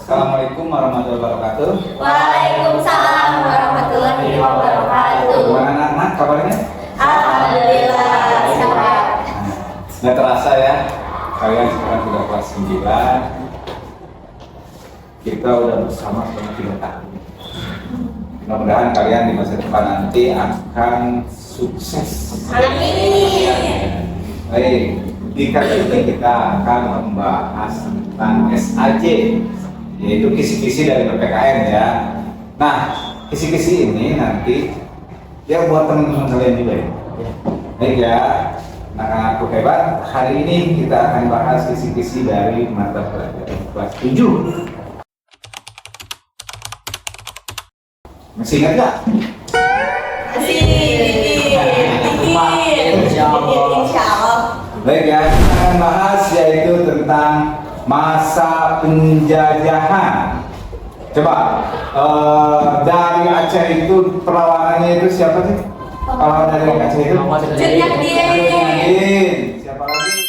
Assalamualaikum warahmatullahi wabarakatuh. Waalaikumsalam warahmatullahi wabarakatuh. Gimana anak-anak kabarnya? Alhamdulillah sehat. Nggak terasa ya, kalian sekarang sudah kelas 9. Kita udah bersama selama 3 tahun. Mudah-mudahan kalian di masa depan nanti akan sukses. Amin. Baik, di kali ini kita akan membahas tentang SAJ, yaitu kisi-kisi dari PPKN ya. Nah, kisi-kisi ini nanti ya buat teman-teman kalian juga ya. Baik ya, anak-anakku hebat. Hari ini kita akan bahas kisi-kisi dari mata pelajaran kelas 7. Masih ingat nggak? Insya Allah. Baik ya, kita akan bahas yaitu tentang masa penjajahan. Coba dari Aceh itu perlawanannya itu siapa sih? Kalau dari Aceh itu? Jurnadin. Siapa lagi?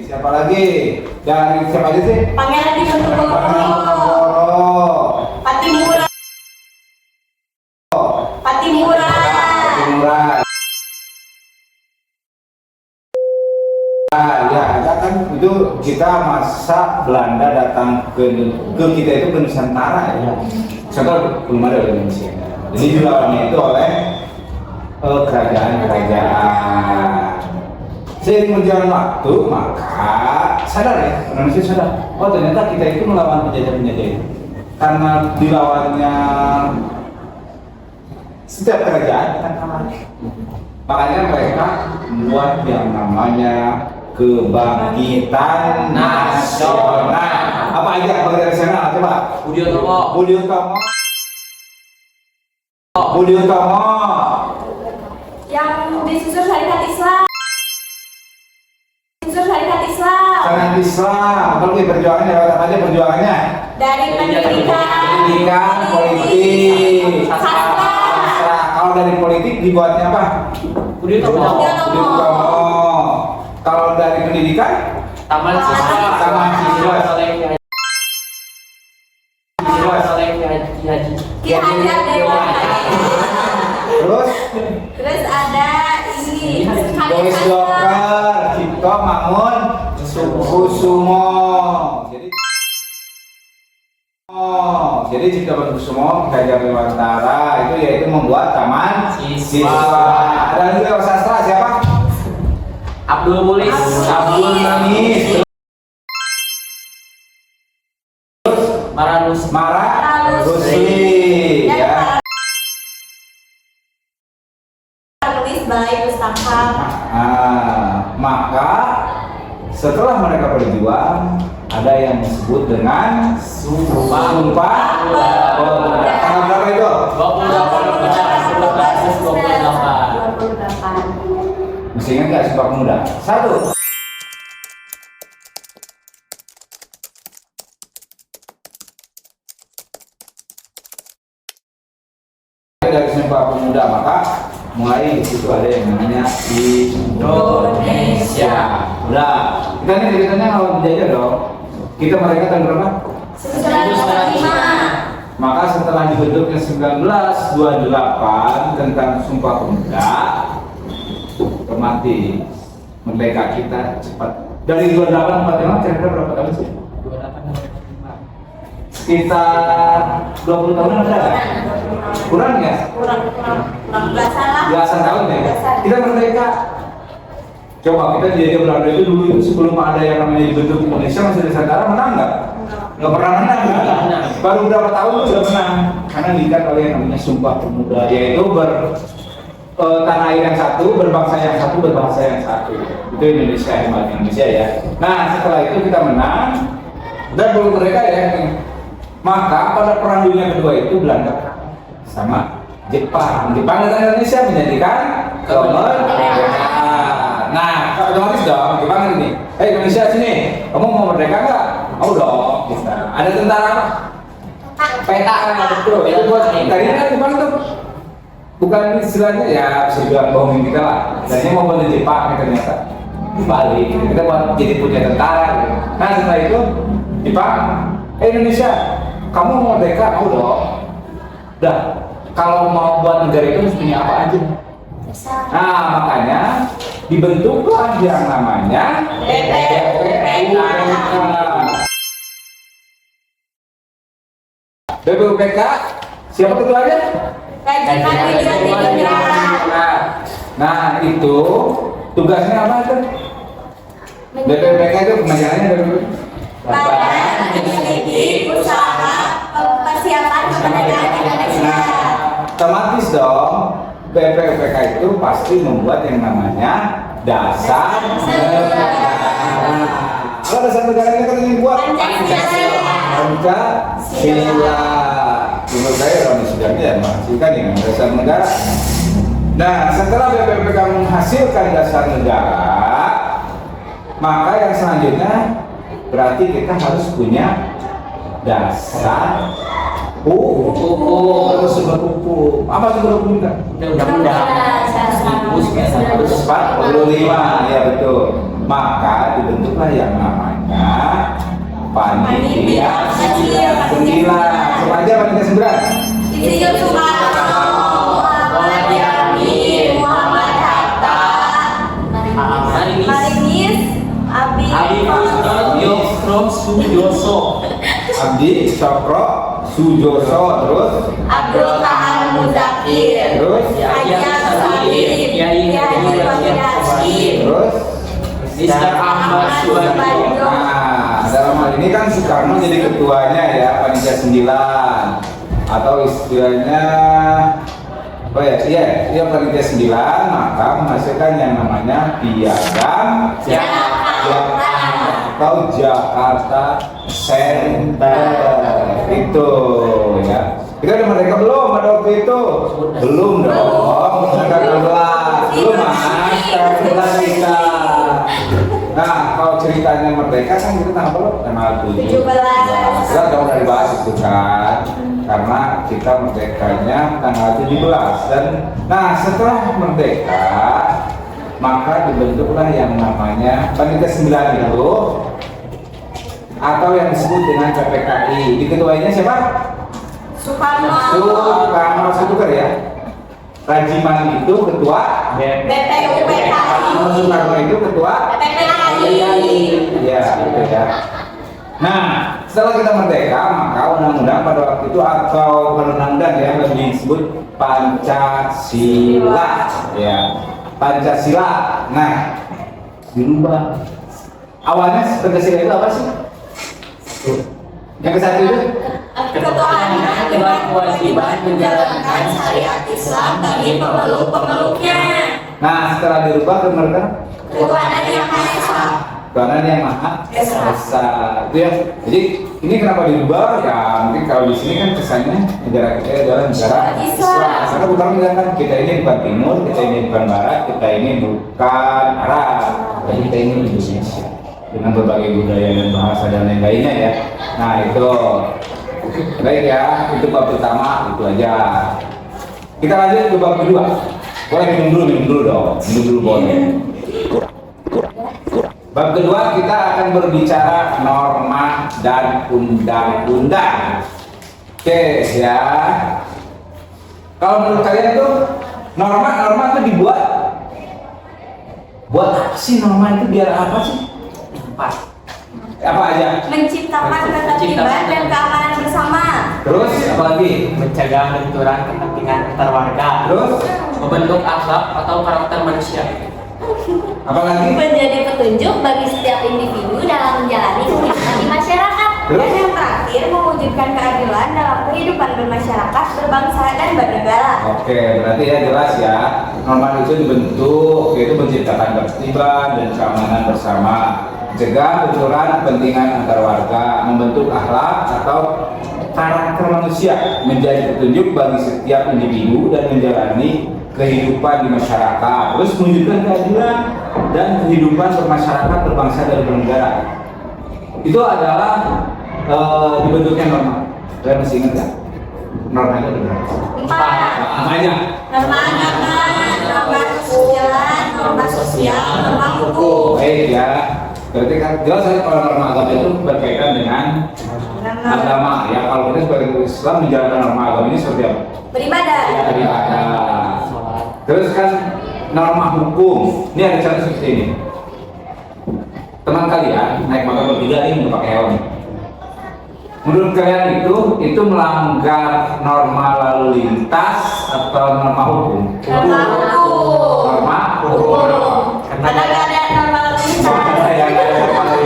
Siapa lagi? Dari siapa aja sih? Pangeran Diponegoro. Patimura. Patimura. Ya, kan itu kita masa Belanda datang ke kita itu ke Nusantara ya. Contoh belum ada di Indonesia. Jadi dilawannya itu oleh kerajaan-kerajaan. Seiring berjalan waktu, maka sadar ya, Indonesia sadar. Oh ternyata kita itu melawan penjajah-penjajah itu. Karena dilawannya setiap kerajaan akan kalah. Makanya mereka membuat yang namanya kebangkitan nasional. Apa aja kebangkitan nasional? Coba. Budi Utomo. Yang disusun syariat Islam. Sangat Islam. Apa lagi perjuangannya? Apa aja perjuangannya? Dari Pendidikan, politik, sastra. Kalau dari politik dibuatnya apa? Budi Utomo. Kalau dari pendidikan? Taman siswa. Ki Hajar Dewantara. Terus ada ini Boris Doker, Cipto Mangunkusumo. Jadi Cipto Mangunkusumo, Ki Hajar Dewantara itu yaitu membuat taman siswa. Ada juga sastra siapa? Abdul Mulis. Rusli ya. Tulis Balai Pustaka. Maka setelah mereka berjuang ada yang disebut dengan Sumpah Pemuda. Tanggal berapa itu? 28. Masih ingat nggak Sumpah Pemuda? 1. Dari Sumpah Pemuda, maka mulai di situ ada yang namanya Indonesia. Udah, kita ini ceritanya awal penjajah dong. Kita mereka tahun berapa? 1945. Maka setelah dibentuknya 1928 tentang Sumpah Pemuda, otomatis merdeka kita cepat. Dari 28 45 kira-kira berapa tahun sih? 28 sekitar 20 tahun ada nggak? Kurang ya? Kurang Belasan tahun ya? Kita merdeka. Coba kita dijajah Belanda itu dulu itu sebelum ada yang namanya dibentuk Indonesia masih Nusantara menang nggak? Nggak pernah menang. Baru berapa tahun sudah menang? Karena diikat oleh yang namanya Sumpah Pemuda, yaitu tanah air yang satu, berbangsa yang satu, berbahasa yang satu. Itu Indonesia, Indonesia ya. Nah setelah itu kita menang dan belum merdeka ya. Maka pada Perang Dunia Kedua itu Belanda sama Jepang datang Indonesia menjadikan kemerdekaan. Nah, otomatis dong Jepang ini, Indonesia sini, kamu mau merdeka nggak? Mau dong. Kita ada tentara apa? Peta betul. Itu buat tadi kan Jepang tuh bukan istilahnya ya bisa bilang bohongin kita lah. Tadinya mau bantu Jepang ternyata dibalik. Kita buat jadi punya tentara. Nah setelah itu Jepang, Indonesia, kamu mau merdeka? Mau dong. Udah, kalau mau buat negara itu harus punya apa aja? Nah, makanya dibentuklah yang namanya BPUPK. Siapa ketuanya? Nah, itu tugasnya apa itu? BPUPK itu kepanjangannya Badan Penyelidik Usaha Persiapan Kemerdekaan Indonesia. Otomatis dong, BPUPK itu pasti membuat yang namanya dasar negara. Kalau dasar negaranya kan ini buat Pancasila. Menurut saya Roni Sudardi ya menghasilkan yang dasar negara. Nah, setelah BPUPK menghasilkan dasar negara, maka yang selanjutnya berarti kita harus punya dasar hukum. Harus sumber hukum. Apa sumber hukum kita? Undang-undang 1945, ya betul. Maka dibentuklah yang namanya Panitia 9. Siapa aja Panitia 9? Insinyur Soekarno, Muhammad Yamin, Muhammad Hatta, Marinis, Abi Sujoso, Abdi Cokro Sujoso, terus Abdul Kahar Muzakir, terus Hajar Sabit, Kiai Haji Hashim, terus Mr. Ahmad Suwardi. Nah, dalam hal ini kan Soekarno jadi ketuanya ya, Panitia 9 atau istilahnya iya Panitia 9, maka menghasilkan yang namanya Piagam Jakarta. atau Jakarta Center itu ya. Kita udah merdeka belum pada waktu itu? Belum dong, belum mas, kelas kita. Nah, kalau ceritanya merdeka kan kita tanggal berapa? Tanggal 17. Kita udah dari bahas itu kan, karena kita merdekanya tanggal 17 dan nah setelah merdeka maka dibentuklah yang namanya Panitia 9 itu atau yang disebut dengan PPKI. Di ketuanya siapa? Soekarno Satuker ya. Rajiman itu ketua BPUPK. Soekarno itu ketua PPKI. ya, gitu ya. Nah, setelah kita merdeka, maka undang-undang pada waktu itu atau undang-undang ya lebih disebut Pancasila ya. Pancasila. Nah, dirubah. Awalnya Pancasila itu apa sih? Yang ke satu itu Ketuhanan dengan kewajiban menjalankan syariat Islam bagi pemeluk-pemeluknya. nah, setelah dirubah kemerdekaan Ketuhanan yang Maha Esa. Tuhanan yang Maha Esa. Itu ya. Jadi ini kenapa dirubah? Ya mungkin kalau di sini kan kesannya negara kita adalah negara Islam. Karena bukan kan kita ini bukan timur, kita ini bukan barat, kita ini bukan Arab, tapi kita ini Indonesia dengan berbagai budaya dan bahasa dan lain-lainnya ya. Nah itu baik ya, itu bab pertama itu aja. Kita lanjut ke bab kedua. Boleh minum dulu dong, minum dulu boleh. Bab kedua kita akan berbicara norma dan undang-undang. Oke ya. Kalau menurut kalian itu norma itu dibuat buat apa sih? Norma itu biar apa sih? Apa aja? Menciptakan ketertiban dan keamanan bersama. Terus apa lagi? Mencegah benturan kepentingan antar warga. Terus Membentuk akhlak atau karakter manusia. apa lagi? Menjadi petunjuk bagi setiap individu dalam menjalani kehidupan di masyarakat. Terus? Dan yang terakhir mewujudkan keadilan dalam kehidupan bermasyarakat, berbangsa dan bernegara. Oke, berarti ya jelas ya. Norma itu dibentuk yaitu menciptakan ketertiban dan keamanan bersama, mencegah benturan kepentingan antar warga, membentuk akhlak atau karakter manusia, menjadi petunjuk bagi setiap individu dan menjalani kehidupan di masyarakat, terus mewujudkan keadilan dan kehidupan bermasyarakat, berbangsa dan bernegara. Itu adalah dibentuknya norma. Kalian masih ingat ya? Normanya benar. Namanya Norma agama, norma jalan, norma sosial, norma hukum. baik ya. Berarti kan jelas ya kalau norma agama itu berkaitan dengan agama ya. Kalau kita sebagai Islam menjalankan norma agama ini seperti apa? Beribadah. Beribadah. Terus kan norma hukum. Ini ada contoh seperti ini. Teman kalian naik motor bertiga ini nggak pakai helm. Menurut kalian itu melanggar norma lalu lintas atau norma hukum? Norma hukum. Norma hukum. Karena nggak ada norma lalu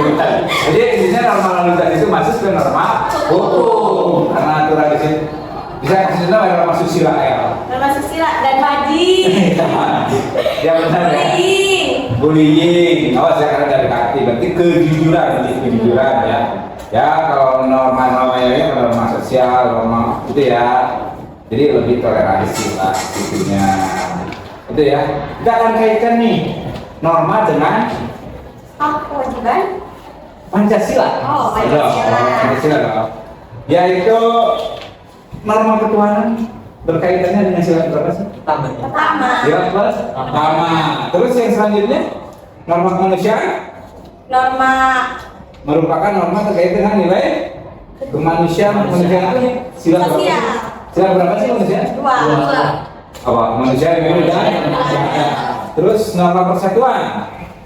lintas. Jadi intinya norma lalu lintas itu masuk ke norma hukum karena aturan di sini. Bisa kasih tahu ada norma susila ya. Norma susila dan haji. Ya benar ya. Bullying. Awas ya karena dari kaki. Berarti kejujuran ya. Ya kalau norma-norma ya norma sosial, norma itu ya. Jadi lebih toleransi lah itunya. Itu ya. Kita akan kaitkan nih norma dengan Kewajiban Pancasila. Oh, Pancasila. Pancasila dong. Yaitu norma ketuhanan berkaitannya dengan sila berapa sih? pertama. Sila pertama. Terus yang selanjutnya norma kemanusiaan Norma merupakan norma terkait dengan nilai kemanusiaan. Kemanusiaan itu sila berapa? Sosial. Sila berapa sih kemanusiaan? dua. Apa? Kemanusiaan yang dan terus norma persatuan.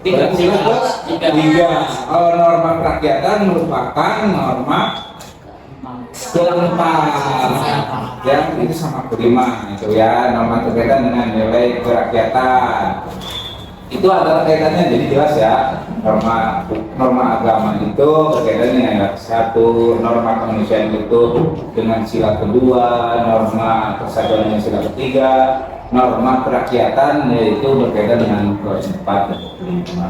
Tiga. Norma kerakyatan merupakan norma keempat. Ya, itu sama kelima itu ya norma terkaitan dengan nilai kerakyatan. Itu adalah kaitannya jadi jelas ya norma agama itu berkaitan dengan satu, norma kemanusiaan itu dengan sila kedua, norma persatuan dengan sila ketiga, norma kerakyatan yaitu berkaitan dengan keempat dan kelima.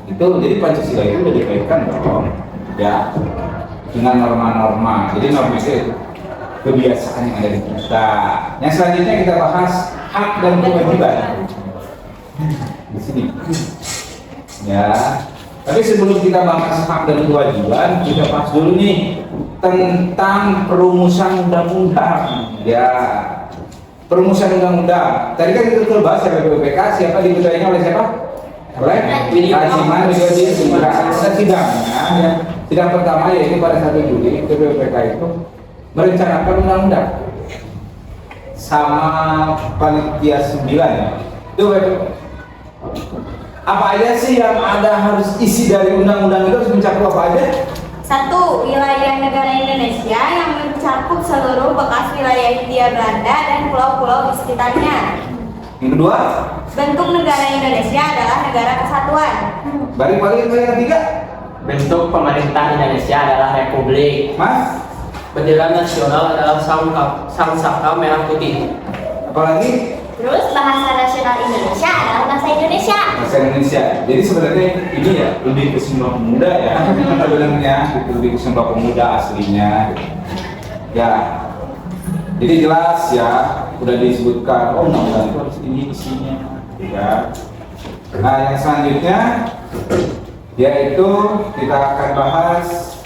Itu jadi Pancasila itu sudah dikaitkan dong ya dengan norma-norma. Jadi norma itu kebiasaan yang ada di kita. Yang selanjutnya kita bahas hak dan kewajiban. Di sini ya, tapi sebelum kita bahas hak dan kewajiban, kita bahas dulu nih tentang perumusan undang-undang ya. Perumusan undang-undang tadi kan kita telah bahas ya BPK, siapa diketuainya oleh siapa? Oleh Hajiman Widodi. Ada sidangnya ya. Sidang pertama yaitu pada 1 Juli BPK itu merencanakan undang-undang sama panitia 9 ya. Itu apa aja sih yang ada harus isi dari undang-undang itu harus mencakup apa aja? 1. Wilayah negara Indonesia yang mencakup seluruh bekas wilayah Hindia Belanda dan pulau-pulau di sekitarnya. Yang kedua, bentuk negara Indonesia adalah negara kesatuan. balik yang ketiga, Bentuk pemerintah Indonesia adalah republik. Mas, Bendera nasional adalah sangsaka merah putih. apalagi Terus bahasa nasional Indonesia adalah bahasa Indonesia. bahasa Indonesia. Jadi sebenarnya ini ya lebih ke Sumpah Pemuda ya sebenarnya, lebih ke Sumpah Pemuda aslinya. Ya, jadi jelas ya udah disebutkan. Oh, undang-undang itu harus ini isinya, ya. Nah, yang selanjutnya yaitu kita akan bahas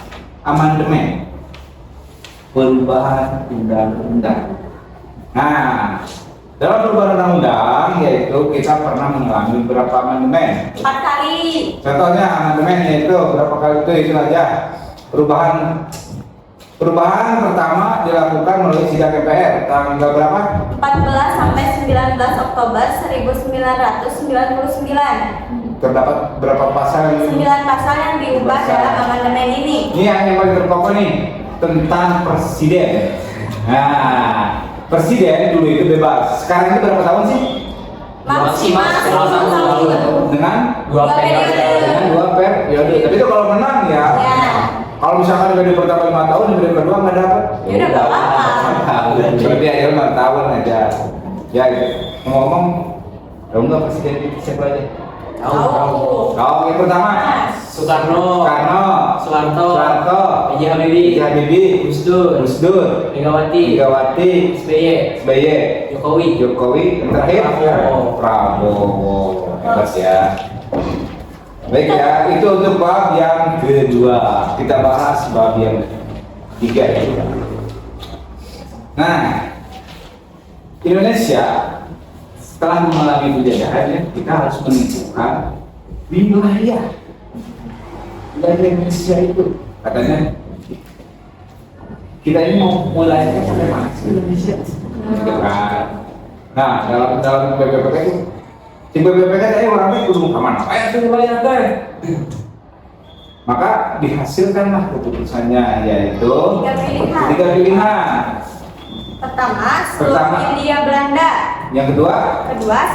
amandemen, perubahan undang-undang. Nah, dalam perubahan undang-undang yaitu kita pernah mengalami beberapa amandemen. 4 kali. Contohnya amandemen yaitu berapa kali itu aja. Perubahan pertama dilakukan melalui sidang MPR tanggal berapa? 14 sampai 19 Oktober 1999. Terdapat berapa pasal 9 pasal yang diubah dalam amandemen ini. Ini yang paling terpokok nih tentang presiden. Nah, presiden dulu itu bebas. Sekarang itu berapa tahun sih? Maksimal 10 tahun. Dengan 2 periode. dengan 2 periode. Tapi itu kalau menang ya. Ya. Kalau misalkan periode pertama 5 tahun, periode kedua nggak dapat. Ya udah nggak apa-apa. Berarti aja 5 tahun aja. Ya gitu. Ngomong, tahu nggak presiden itu siapa aja? Tahu. Yang pertama Soekarno, Soeharto, B.J. Habibie, Gus Dur, Megawati, SBY, Jokowi. Yang terakhir Prabowo. Hebat ya. Baik ya, itu untuk bab yang kedua. Kita bahas bab yang ketiga ya. Nah, Indonesia setelah mengalami penjajahan, kita harus menentukan wilayah. dari Indonesia itu katanya kita ini mau wilayahnya sampai mana sih Indonesia? Gitu kan. Nah, dalam BPPT itu, si BPPT tadi orangnya kudu kemana? Kayak itu wilayah teh. Maka dihasilkanlah keputusannya yaitu tiga pilihan. Pertama, seluruh Hindia Belanda. Yang kedua,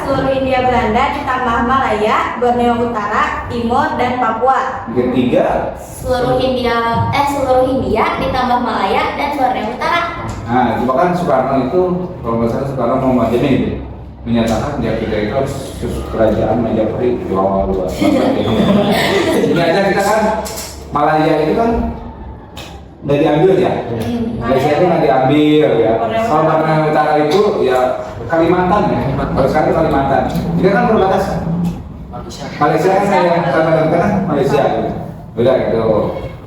seluruh Hindia Belanda ditambah Malaya, Borneo Utara, Timor, dan Papua. yang ketiga, Seluruh Hindia ditambah Malaya dan Borneo Utara. nah, cuma kan Soekarno itu, kalau nggak salah Soekarno mau Majapahit itu menyatakan dia kita itu harus kerajaan Majapahit Jawa luas. Ini aja kita kan Malaya itu kan nggak diambil ya, Malaysia itu nggak diambil ya. Kalau Borneo Utara itu ya Kalimantan ya, kalau sekarang Kalimantan. Kita kan berbatasan. Malaysia kan yang Kalimantan kan Malaysia gitu. Udah gitu.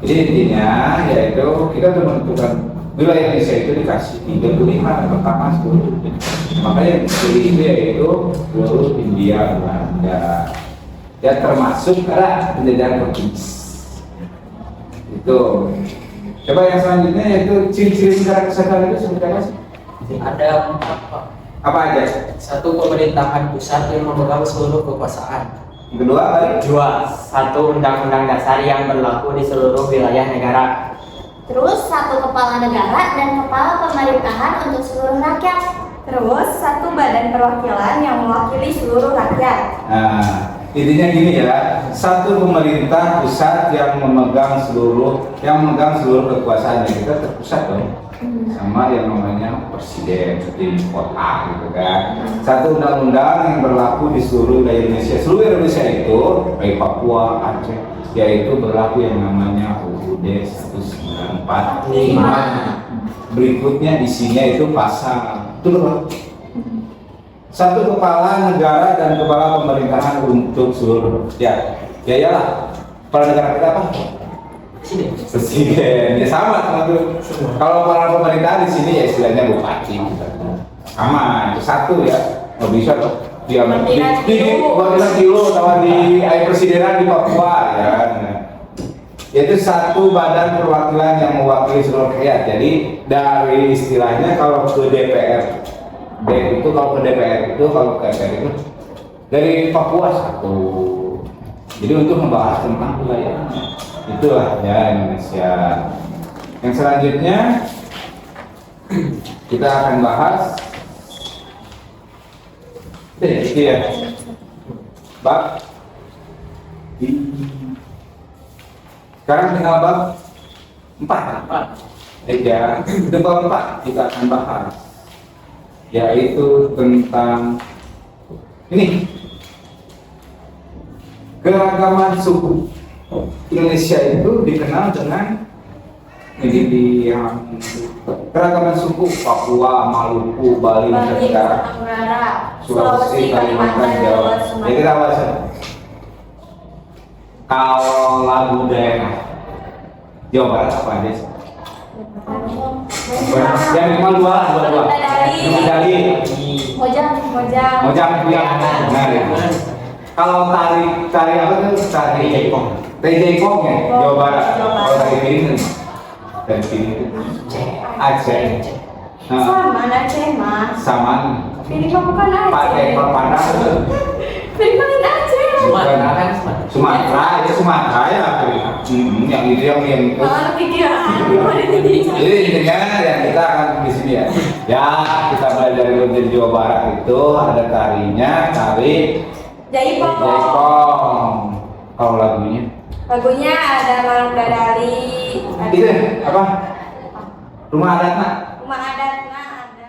Jadi intinya yaitu kita udah menentukan wilayah Indonesia itu dikasih 3 pilihan. Pertama seluruh, makanya pilih itu yaitu seluruh Hindia Belanda. Ya termasuk era penjajahan Portugis. Itu. Coba yang selanjutnya yaitu ciri-ciri negara kesatuan itu seperti apa sih? Ada 4 Pak. Apa aja? 1. Pemerintahan pusat yang memegang seluruh kekuasaan. Yang kedua, Bari? 2. 1. Undang-undang dasar yang berlaku di seluruh wilayah negara. Terus 1 kepala negara dan kepala pemerintahan untuk seluruh rakyat. Terus 1 badan perwakilan yang mewakili seluruh rakyat. Nah, intinya gini ya, 1 pemerintah pusat yang memegang seluruh kekuasaan. Kita terpusat dong sama yang namanya presiden seperti kota gitu kan. 1 undang-undang yang berlaku di seluruh wilayah Indonesia. Seluruh Indonesia itu baik Papua, Aceh, yaitu berlaku yang namanya UUD 1945. Berikutnya isinya itu pasal itu loh. 1 kepala negara dan kepala pemerintahan untuk seluruh ya iyalah. Kepala negara kita apa? Presiden. Ya sama tuh. Kalau kepala pemerintahan di sini ya istilahnya bupati. Sama itu 1 ya. Nggak bisa loh. Dia di Bupati Kilo sama di presidenan di Papua ya. Yaitu 1 badan perwakilan yang mewakili seluruh rakyat. Jadi dari istilahnya kalau ke DPR itu kalau ke DPR itu dari Papua 1. Jadi untuk membahas tentang wilayah itulah ya Indonesia. Yang selanjutnya kita akan bahas itu ya bab sekarang tinggal bab 4 ya. Itu bab 4 kita akan bahas yaitu tentang ini keragaman suku. Indonesia itu dikenal dengan ini yang keragaman suku Papua, Maluku, Bali, Nusa Tenggara, Sulawesi, Kalimantan, Jawa. Jadi kita bahas kalau lagu daerah Jawa Barat apa aja sih? Yang cuma dua. Medali. Mojang yang nah. Kalau tari apa tuh? Tari Jaipong ya, Jawa Barat. Kalau tari ini dari sini Aceh. Sama Aceh mah. Sama. Ini mah bukan Aceh. Pakai perpanah. Ini mah Aceh. Sumatera ya. Yang itu yang itu. Malah pikiran. Jadi intinya yang kita akan di sini ya. Ya kita belajar dari Jawa Barat itu ada tarinya, tari Jaipong. Kalau lagunya ada Maluk Dadali. Itu apa? Rumah adat nak? Rumah adat ada.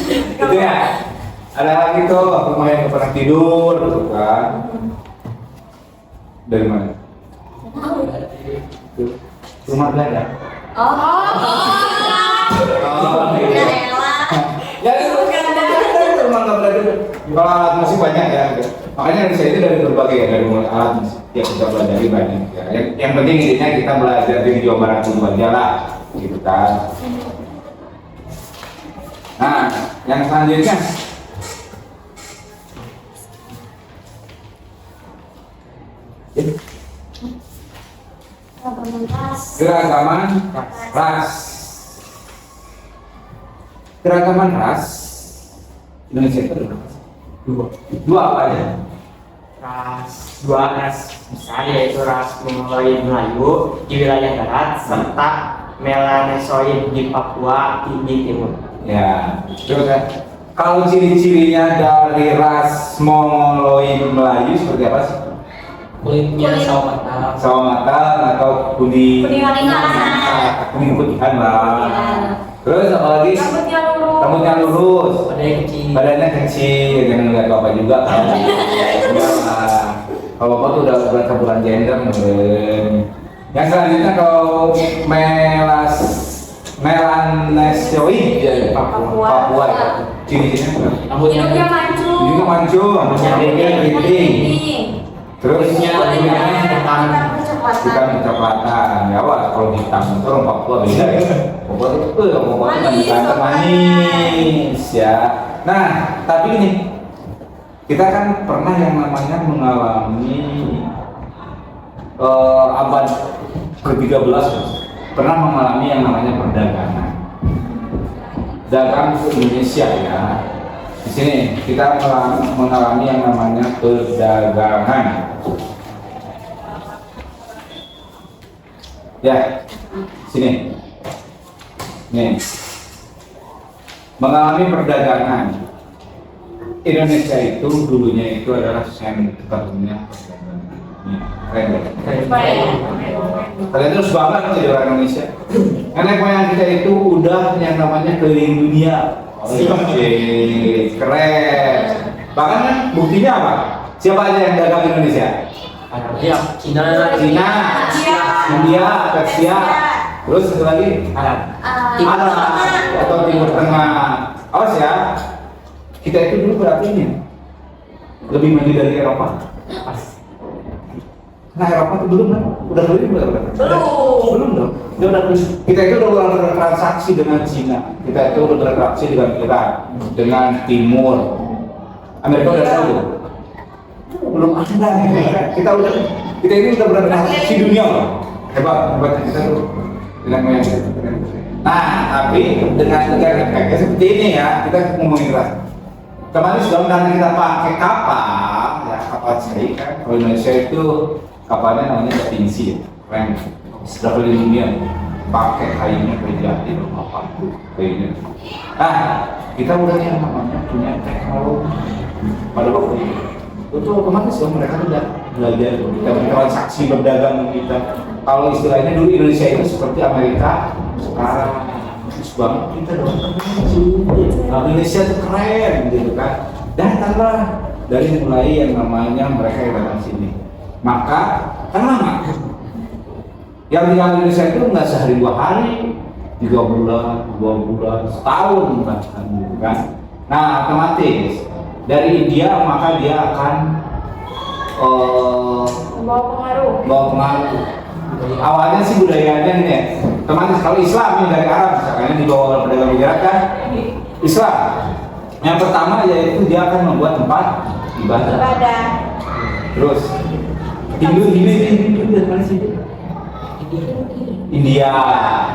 Itu ya. Ada lagi tuh rumah yang pernah tidur, gitu kan? Dari mana? Rumah Belanda. Ya itu rumah nggak Belanda. Kalau alat musik banyak ya. Makanya Indonesia itu dari berbagai ya, dari mulai alat musik yang kita pelajari banyak ya. Yang penting intinya kita belajar di Jawa Barat dulu aja lah, gitu kan. Nah, yang selanjutnya Keragaman ras. Keragaman ras Indonesia itu ada dua apa ya? Dua ras besar yaitu ras Mongoloid Melayu di wilayah barat serta Melanesoid di Papua di timur. Ya, terus kan? Kalau ciri-cirinya dari ras Mongoloid Melayu seperti apa sih? Kulitnya sawo matang. Sawo matang atau kuning Kuning putihan lah. Iya. Terus apa lagi? Rambutnya lurus. Badannya kecil, jangan lihat apa juga kan. Kalau apa tuh udah campuran gender mungkin. Yang selanjutnya kalau Melanesoid ya, Papua ya. Ciri-cirinya Hidungnya mancung. juga mancung, rambutnya keriting. Terus Kecepatan. hitam kecoklatan, ya wah kalau hitam itu orang Papua beda ya. Papua itu ganteng manis ya. Nah tapi ini kita kan pernah yang namanya mengalami abad ke-13 pernah mengalami yang namanya perdagangan. Dagang ke Indonesia ya. Di sini kita mengalami yang namanya perdagangan. Ya, sini. Nih. Mengalami perdagangan. Indonesia itu dulunya itu adalah senternya perdagangan. Nih, keren ya? Kalian terus bangga menjadi orang Indonesia. Nenek moyang kita itu udah yang namanya keliling dunia. Oke, keren. Bahkan kan buktinya apa? Siapa aja yang dagang Indonesia? Cina, India, Persia, terus satu lagi Arab atau Timur Tengah. Awas ya, kita itu dulu berarti ini lebih maju dari Eropa. Nah Eropa itu belum kan? Udah belum dong. Dia udah kita itu udah bertransaksi dengan Cina, kita itu udah bertransaksi dengan Iran, dengan Timur Amerika udah tahu. Belum ada. Kita ini udah bertransaksi dunia loh. Hebat kita tuh dengan moyang. Nah tapi dengan negara kayak seperti ini ya kita ngomongin ras. Kemarin sebelum karena kita pakai kapal ya kapal cair kan. Kalau Indonesia itu kapalnya namanya Setingsi, keren. Sudah keliling dunia, pakai kayunya berjati apa kayunya. Nah, kita udah yang namanya punya teknologi pada waktu itu otomatis dong mereka udah belajar kita bertransaksi berdagang kita. Kalau istilahnya dulu Indonesia itu seperti Amerika, sekarang bagus banget kita dong. Indonesia itu keren gitu kan. Datanglah dari mulai yang namanya mereka yang datang sini. Maka kan lama. Yang tinggal di Indonesia itu nggak sehari 2 hari, 3 bulan, 2 bulan, setahun bahkan gitu kan. Nah otomatis dari India maka dia akan bawa pengaruh. Awalnya sih budayanya nih ya. Otomatis kalau Islam ini dari Arab misalnya dibawa oleh pedagang Gujarat kan Islam. Yang pertama yaitu dia akan membuat tempat ibadah. Terus Hindu dari mana sih? India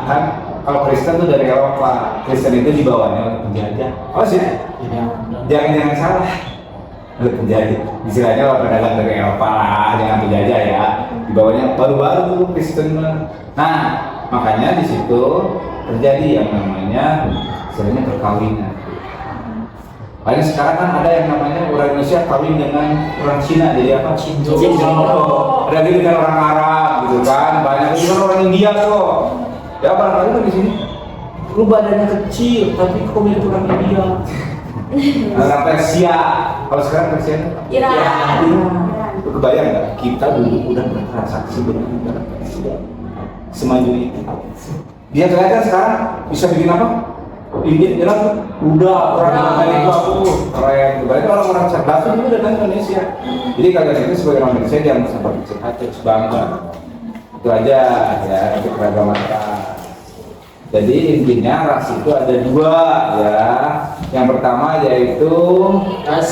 kan kalau Kristen tuh dari Eropa. Kristen itu dibawanya oleh penjajah. Oh sih, jangan salah. Oleh penjajah. Istilahnya kalau pedagang dari Eropa lah, jangan penjajah ya. Dibawanya baru-baru tuh Kristen. Nah, makanya di situ terjadi yang namanya istilahnya perkawinan. Paling sekarang kan ada yang namanya orang Indonesia kawin dengan orang Cina, jadi apa? Cinjo. Ada lagi dengan orang Arab gitu kan, banyak juga orang India tuh. Ya barangkali kan di sini, lu badannya kecil tapi kok mirip orang India. Orang Persia, kalau sekarang Persia Iran. Lu kebayang nggak? Kita dulu udah bertransaksi dengan negara Persia, semaju itu. Dia kelihatan sekarang bisa bikin apa? Ini Iran udah orang Amerika aku keren. Berarti orang-orang cerdas itu datang ke Indonesia. Jadi kalian itu sebagai orang Indonesia jangan sampai harus bangga. Itu aja ya untuk keragaman ras. Jadi intinya ras itu ada 2 ya. Yang pertama yaitu ras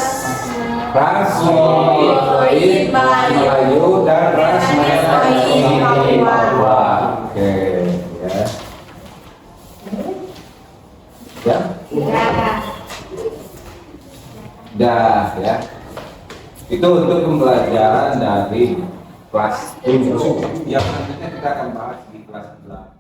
ras Minoid Melayu dan ras Menoid Papua. Oke, ya. Ya. Dah, ya. Itu untuk pembelajaran dari kelas 7. Yang nantinya kita akan bahas di kelas 8.